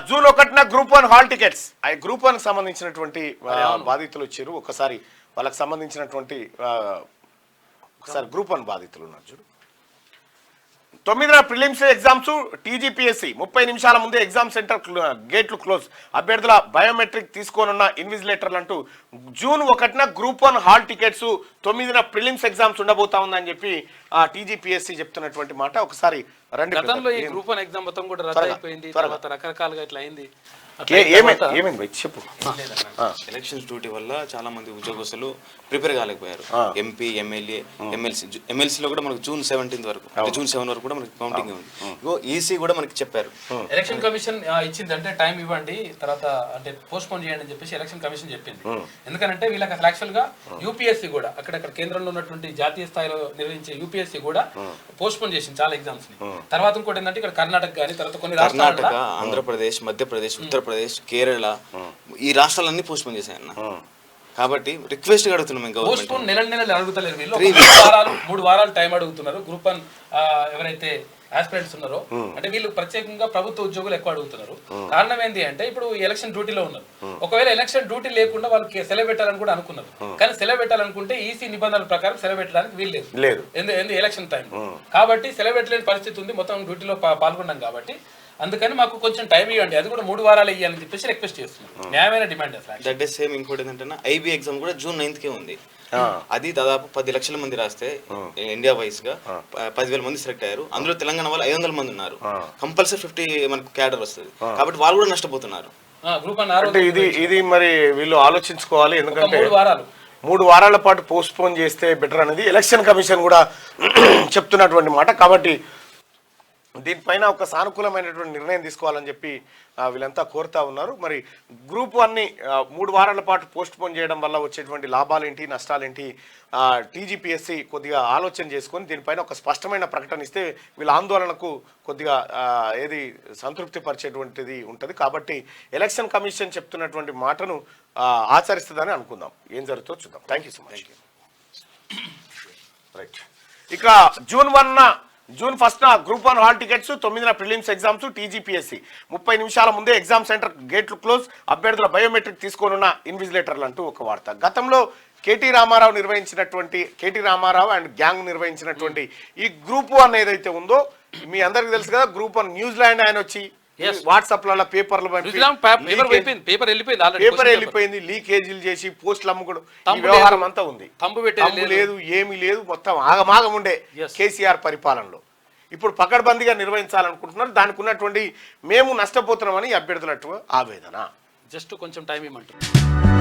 June 1న group 1 hall tickets group 1 సంబంధించినటువంటి బాధితులు వచ్చారు. ఒకసారి వాళ్ళకి సంబంధించినటువంటి ఒకసారి గ్రూప్ 1 బాధితులు ఉన్నారు చూడు. 9న ప్రిలిమ్స్ ఎగ్జామ్స్ టీజీపీఎస్సీ 30 నిమిషాల ముందే ఎగ్జామ్ సెంటర్ గేట్లు క్లోజ్, అభ్యర్థుల బయోమెట్రిక్ తీసుకోనున్న ఇన్విజిలేటర్లు అంటూ జూన్ 1న గ్రూప్ 1 హాల్ టికెట్స్, 9న ప్రిలిమ్స్ ఎగ్జామ్స్ ఉండబోతా ఉందని చెప్పి టీజీపీఎస్సీ చెప్తున్నటువంటి మాట. ఒకసారి రండి. గతంలో ఈ గ్రూప్ 1 ఎగ్జామ్ మొత్తం కూడా రద్దు అయిపోయింది, తర్వాత రకరకాలుగా ఇట్లా అయింది. చెప్పు. ఎలక్షన్స్ డ్యూటీ వల్ల చాలా మంది ఉద్యోగస్తులు ప్రిపేర్ కాలేకపోయారు. ఎంపీ, ఎమ్మెల్యే, ఎమ్మెల్సీలో కూడా మనకు జూన్ 17 వరకు, జూన్ 7 వరకు కూడా మనకి కౌంటింగ్ ఉంది. ఈసీ కూడా మనకి చెప్పారు, ఎలక్షన్ కమిషన్ ఇచ్చింది అంటే టైం ఇవ్వండి, తర్వాత అంటే పోస్ట్ పోన్ చేయండి అని చెప్పేసి ఎలక్షన్ కమిషన్ చెప్పింది. ఎందుకంటే వీళ్ళకి అసలు యాక్చువల్ గా యూపీఎస్సీ కూడా అక్కడక్కడ కేంద్రంలో ఉన్నటువంటి జాతీయ స్థాయిలో నిర్వహించే యూపీఎస్సీ కూడా పోస్ట్ పోన్ చేసింది చాలా ఎగ్జామ్స్ ని. తర్వాత ఇంకోటి ఏంటంటే ఇక్కడ కర్ణాటక కానీ తర్వాత కొన్ని కర్ణాటక, ఆంధ్రప్రదేశ్, మధ్యప్రదేశ్, ఉత్తరప్రదేశ్, కేరళ ఈ రాష్ట్రాలన్నీ పోస్ట్ పోన్ చేశాయన్న. కాబట్టి రిక్వెస్ట్ అడుగుతున్నాం ఇంకా పోస్ట్ పోన్ నెలలు అడుగుతలేరు వీళ్ళు, 3 వారాలు టైం అడుగుతున్నారు. గ్రూప్ 1 ఎవరైతే ఆస్పిరెంట్స్ ఉన్నారో అంటే వీళ్ళు ప్రత్యేకంగా ప్రభుత్వ ఉద్యోగులు ఎక్కువ అడుగుతున్నారు. కారణం ఏంటి అంటే ఇప్పుడు ఎలక్షన్ డ్యూటీలో ఉన్నారు. ఒకవేళ ఎలక్షన్ డ్యూటీ లేకుండా వాళ్ళకి సెలవు పెట్టాలని కూడా అనుకున్నారు. కానీ సెలవు పెట్టాలనుకుంటే ఈసీ నిబంధనల ప్రకారం సెలవు పెట్టడానికి వీలు లేదు, ఎలక్షన్ టైం. కాబట్టి సెలవు పెట్టలేని పరిస్థితి ఉంది, మొత్తం డ్యూటీలో పాల్గొన్నాం కాబట్టి. అందుకని మాకు కొంచెం టైం ఇవ్వండి, అది కూడా 3 వారాలు ఇవ్వాలని చెప్పేసి రిక్వెస్ట్ చేస్తున్నాం. న్యాయమైన డిమాండ్. That is same. ఇంకోటి ఏంటంటే ఐబీ ఎగ్జామ్ కూడా జూన్ 9కే ఉంది. అది దాదాపు 10 లక్షల మంది రాస్తే ఇండియా వైస్ గా 10,000 మంది సెలెక్ట్ అయ్యారు. అందులో తెలంగాణ వాళ్ళు 500 మంది ఉన్నారు. కంపల్సరీ 50 మనకు క్యాడర్ వస్తుంది. కాబట్టి వాళ్ళు కూడా నష్టపోతున్నారు. ఇది మరి వీళ్ళు ఆలోచించుకోవాలి. ఎందుకంటే 3 వారాల పాటు పోస్ట్ పోన్ చేస్తే బెటర్ అనేది ఎలక్షన్ కమిషన్ కూడా చెప్తున్నటువంటి మాట. కాబట్టి దీనిపైన ఒక సానుకూలమైనటువంటి నిర్ణయం తీసుకోవాలని చెప్పి వీళ్ళంతా కోరుతా ఉన్నారు. మరి గ్రూప్ 1ని 3 వారాల పాటు పోస్ట్ పోన్ చేయడం వల్ల వచ్చేటువంటి లాభాలేంటి, నష్టాలేంటి, టీజీపీఎస్సీ కొద్దిగా ఆలోచన చేసుకొని దీనిపైన ఒక స్పష్టమైన ప్రకటన ఇస్తే వీళ్ళ ఆందోళనకు కొద్దిగా ఏది సంతృప్తి పరిచేటువంటిది ఉంటుంది. కాబట్టి ఎలక్షన్ కమిషన్ చెప్తున్నటువంటి మాటను ఆచరిస్తుందని అనుకుందాం. ఏం జరుగుతుందో చూద్దాం. Thank you so much. Right. ఇక జూన్ 1న గ్రూప్ 1 హాల్ టికెట్స్, 9న ప్రిలిమ్స్ ఎగ్జామ్స్ టీజీపీఎస్సీ 30 నిమిషాల ముందే ఎగ్జామ్ సెంటర్ గేట్లు క్లోజ్, అభ్యర్థుల బయోమెట్రిక్ తీసుకోనున్న ఇన్విజిలేటర్లు అంటూ ఒక వార్త. గతంలో కేటీ రామారావు అండ్ గ్యాంగ్ నిర్వహించినటువంటి ఈ గ్రూప్ 1 ఏదైతే ఉందో మీ అందరికి తెలుసు కదా. గ్రూప్ 1 న్యూజిలాండ్ ఆయన వచ్చి వాట్సాప్లలో పేపర్ వెళ్ళిపోయింది, లీకేజీలు చేసి పోస్టులు అమ్ముకోవడం, ఈ వ్యవహారం అంతా ఉంది. తమ్ము లేదు, ఏమీ లేదు, మొత్తం ఆగమాగం ఉండే కేసీఆర్ పరిపాలనలో. ఇప్పుడు పకడ్బందీగా నిర్వహించాలనుకుంటున్నారు. దానికి ఉన్నటువంటి మేము నష్టపోతున్నామని అభ్యర్థులట్టు ఆవేదన. జస్ట్ కొంచెం టైం ఇవ్వమంటారు.